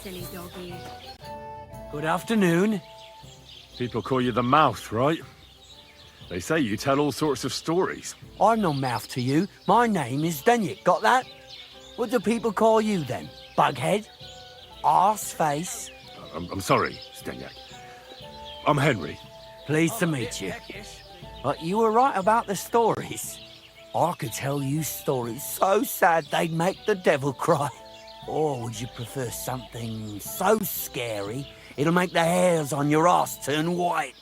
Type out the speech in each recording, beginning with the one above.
silly doggy. Good afternoon. People call you the Mouth, right? They say you tell all sorts of stories. I'm no mouth to you. My name is Zdenyek. Got that? What do people call you then? Bughead? Arseface? I'm sorry, Zdenyek. I'm Henry. Pleased to meet you. But you were right about the stories. I could tell you stories so sad they'd make the devil cry. Or would you prefer something so scary it'll make the hairs on your ass turn white?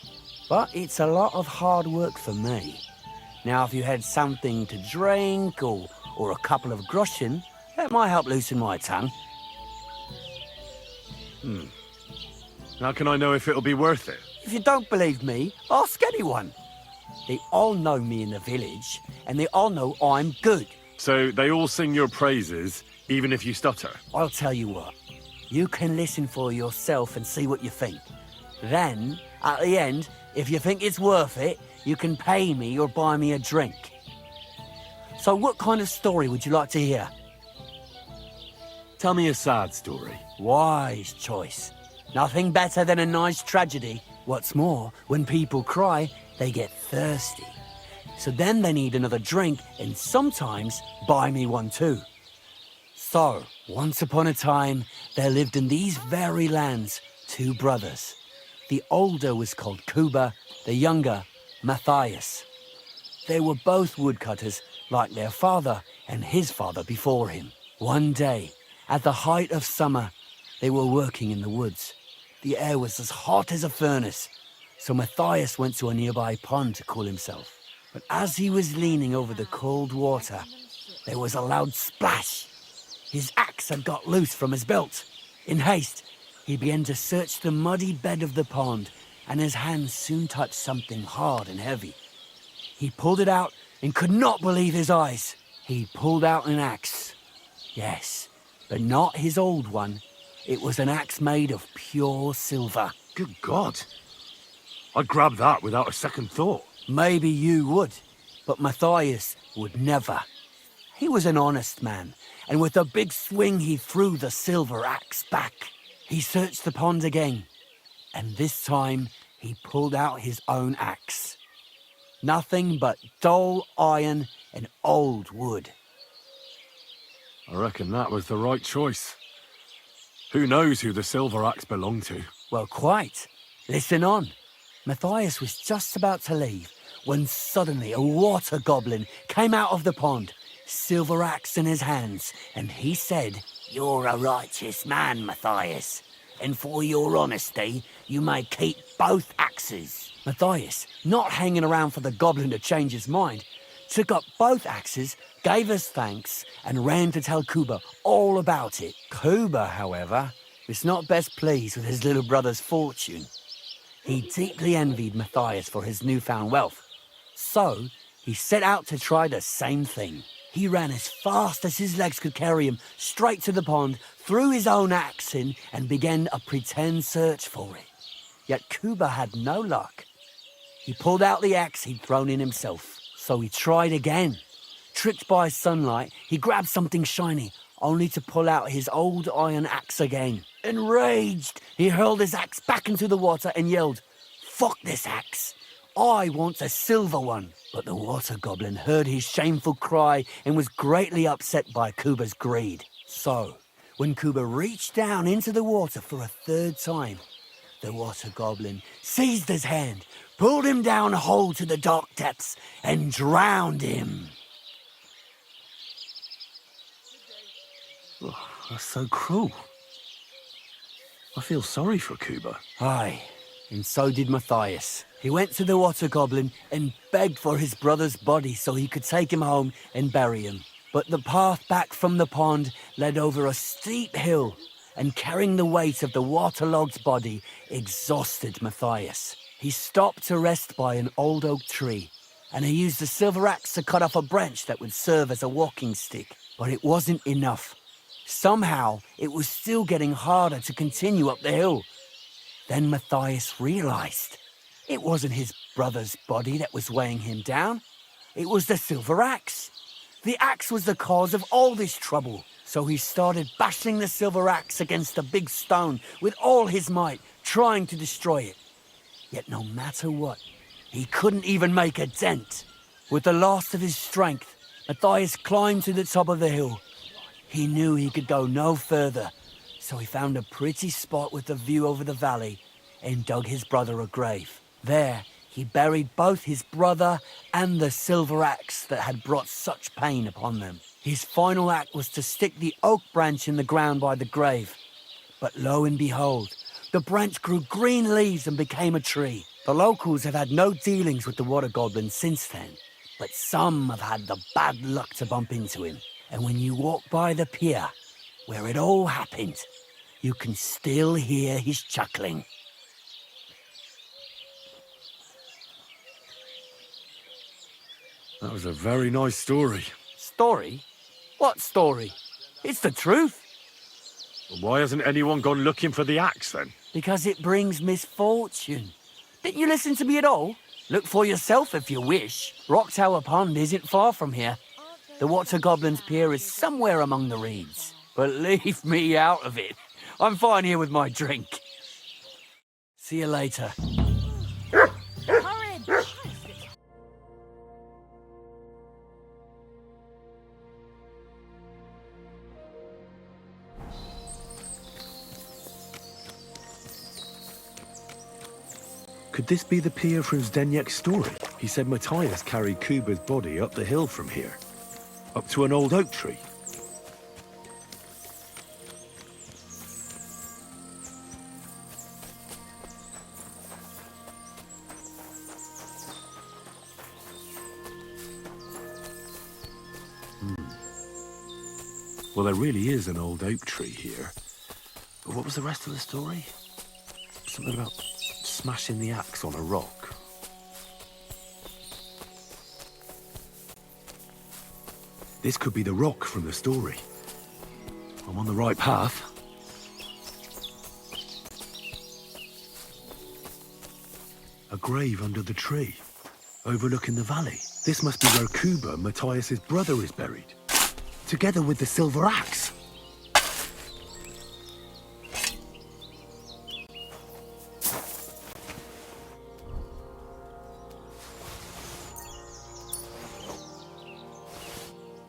But it's a lot of hard work for me. Now, if you had something to drink or a couple of groschen, that might help loosen my tongue. How can I know if it'll be worth it? If you don't believe me, ask anyone. They all know me in the village, and they all know I'm good. So they all sing your praises, even if you stutter? I'll tell you what. You can listen for yourself and see what you think. Then, at the end, if you think it's worth it, you can pay me or buy me a drink. So what kind of story would you like to hear? Tell me a sad story. Wise choice. Nothing better than a nice tragedy. What's more, when people cry, they get thirsty. So then they need another drink and sometimes buy me one too. So, once upon a time, there lived in these very lands 2 brothers. The older was called Kuba, the younger, Matthias. They were both woodcutters, like their father and his father before him. One day, at the height of summer, they were working in the woods. The air was as hot as a furnace, so Matthias went to a nearby pond to cool himself. But as he was leaning over the cold water, there was a loud splash. His axe had got loose from his belt. In haste, he began to search the muddy bed of the pond, and his hands soon touched something hard and heavy. He pulled it out and could not believe his eyes. He pulled out an axe. Yes, but not his old one. It was an axe made of pure silver. Good God. I'd grab that without a second thought. Maybe you would, but Matthias would never. He was an honest man, and with a big swing he threw the silver axe back. He searched the pond again, and this time he pulled out his own axe. Nothing but dull iron and old wood. I reckon that was the right choice. Who knows who the silver axe belonged to? Well, quite. Listen on. Matthias was just about to leave when suddenly a water goblin came out of the pond, silver axe in his hands, and he said, "You're a righteous man, Matthias, and for your honesty, you may keep both axes." Matthias, not hanging around for the goblin to change his mind, took up both axes, gave us thanks, and ran to tell Kuba all about it. Kuba, however, was not best pleased with his little brother's fortune. He deeply envied Matthias for his newfound wealth. So, he set out to try the same thing. He ran as fast as his legs could carry him straight to the pond, threw his own axe in, and began a pretend search for it. Yet Kuba had no luck. He pulled out the axe he'd thrown in himself. So he tried again. Tricked by sunlight, he grabbed something shiny, only to pull out his old iron axe again. Enraged, he hurled his axe back into the water and yelled, "Fuck this axe! I want a silver one." But the water goblin heard his shameful cry and was greatly upset by Kuba's greed. So, when Kuba reached down into the water for a 3rd time, the water goblin seized his hand, pulled him down whole to the dark depths, and drowned him. Oh, that's so cruel. I feel sorry for Kuba. Aye, and so did Matthias. He went to the water goblin and begged for his brother's body so he could take him home and bury him. But the path back from the pond led over a steep hill, and carrying the weight of the waterlogged body exhausted Matthias. He stopped to rest by an old oak tree, and he used a silver axe to cut off a branch that would serve as a walking stick. But it wasn't enough. Somehow, it was still getting harder to continue up the hill. Then Matthias realized it wasn't his brother's body that was weighing him down. It was the silver axe. The axe was the cause of all this trouble. So he started bashing the silver axe against the big stone with all his might, trying to destroy it. Yet no matter what, he couldn't even make a dent. With the last of his strength, Matthias climbed to the top of the hill. He knew he could go no further, so he found a pretty spot with a view over the valley and dug his brother a grave. There, he buried both his brother and the silver axe that had brought such pain upon them. His final act was to stick the oak branch in the ground by the grave. But lo and behold, the branch grew green leaves and became a tree. The locals have had no dealings with the water goblin since then, but some have had the bad luck to bump into him. And when you walk by the pier, where it all happened, you can still hear his chuckling. That was a very nice story. Story? What story? It's the truth. But why hasn't anyone gone looking for the axe then? Because it brings misfortune. Didn't you listen to me at all? Look for yourself if you wish. Rock Tower Pond isn't far from here. The Water Goblin's pier is somewhere among the reeds. But leave me out of it. I'm fine here with my drink. See you later. Could this be the pier from Zdenyek's story? He said Matthias carried Kuba's body up the hill from here, up to an old oak tree. Well, there really is an old oak tree here. But what was the rest of the story? Something about smashing the axe on a rock. This could be the rock from the story. I'm on the right path. A grave under the tree, overlooking the valley. This must be where Kuba, Matthias's brother, is buried, together with the silver axe.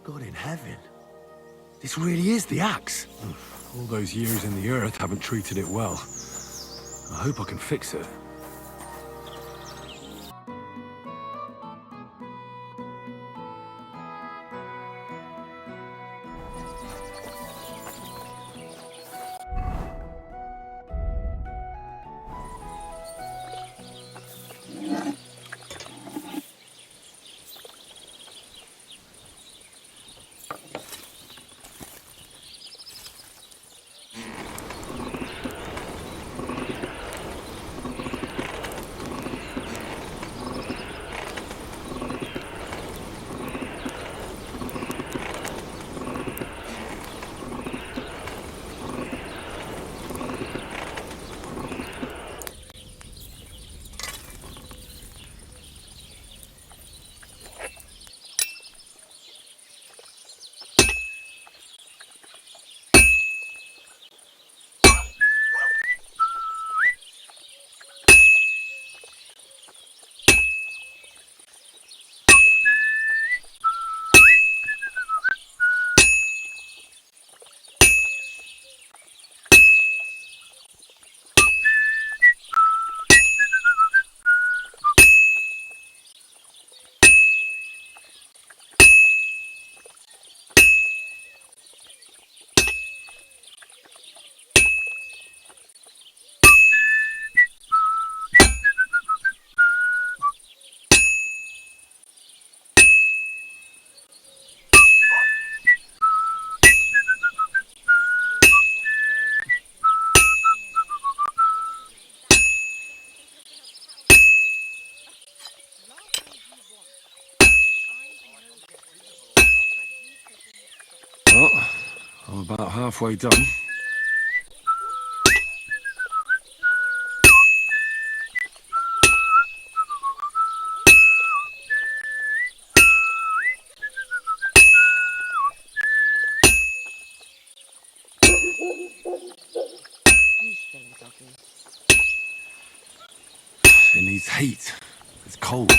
God in heaven. This really is the axe. All those years in the earth haven't treated it well. I hope I can fix it. Well, I'm about halfway done. needs heat. It's cold.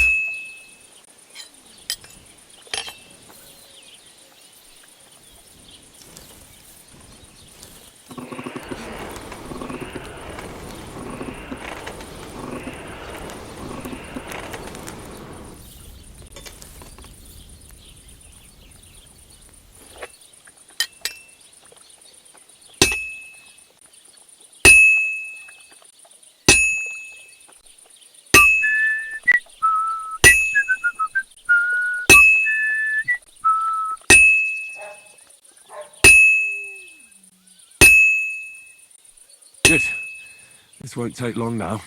Good. This won't take long now.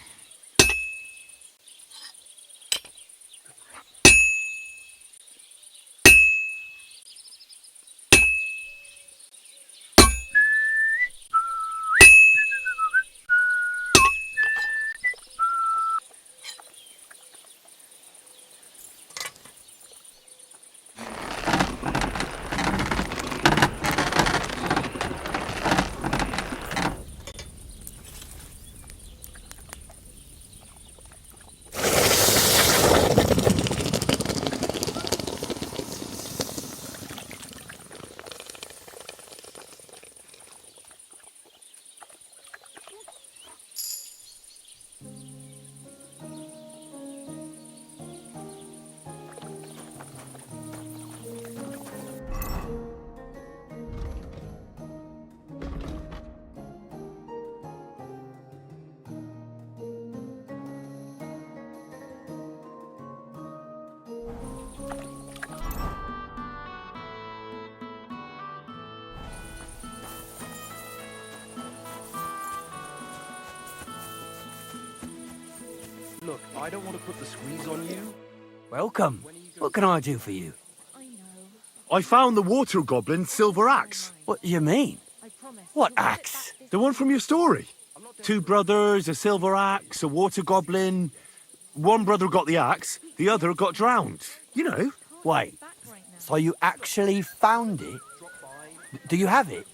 Look, I don't want to put the squeeze on you. Welcome. What can I do for you? I found the water goblin's silver axe. What do you mean? What axe? The one from your story. Two brothers, a silver axe, a water goblin. One brother got the axe, the other got drowned. You know. Wait, so you actually found it? Do you have it?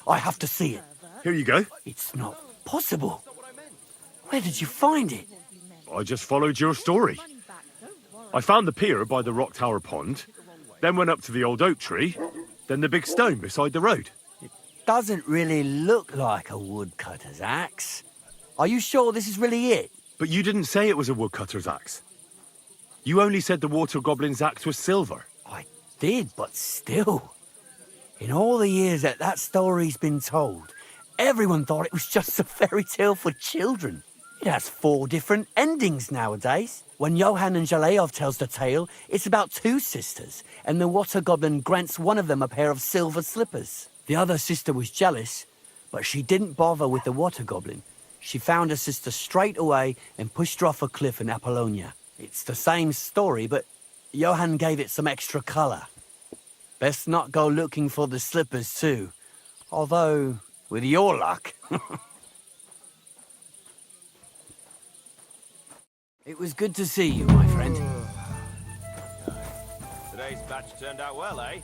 I have to see it. Here you go. It's not possible. Where did you find it? I just followed your story. I found the pier by the rock tower pond, then went up to the old oak tree, then the big stone beside the road. Doesn't really look like a woodcutter's axe. Are you sure this is really it? But you didn't say it was a woodcutter's axe. You only said the water goblin's axe was silver. I did, but still. In all the years that story's been told, everyone thought it was just a fairy tale for children. It has 4 different endings nowadays. When Johann and Zaleov tells the tale, it's about 2 sisters, and the water goblin grants one of them a pair of silver slippers. The other sister was jealous, but she didn't bother with the water goblin. She found her sister straight away and pushed her off a cliff in Apollonia. It's the same story, but Johann gave it some extra colour. Best not go looking for the slippers too. Although, with your luck... It was good to see you, my friend. Today's batch turned out well, eh?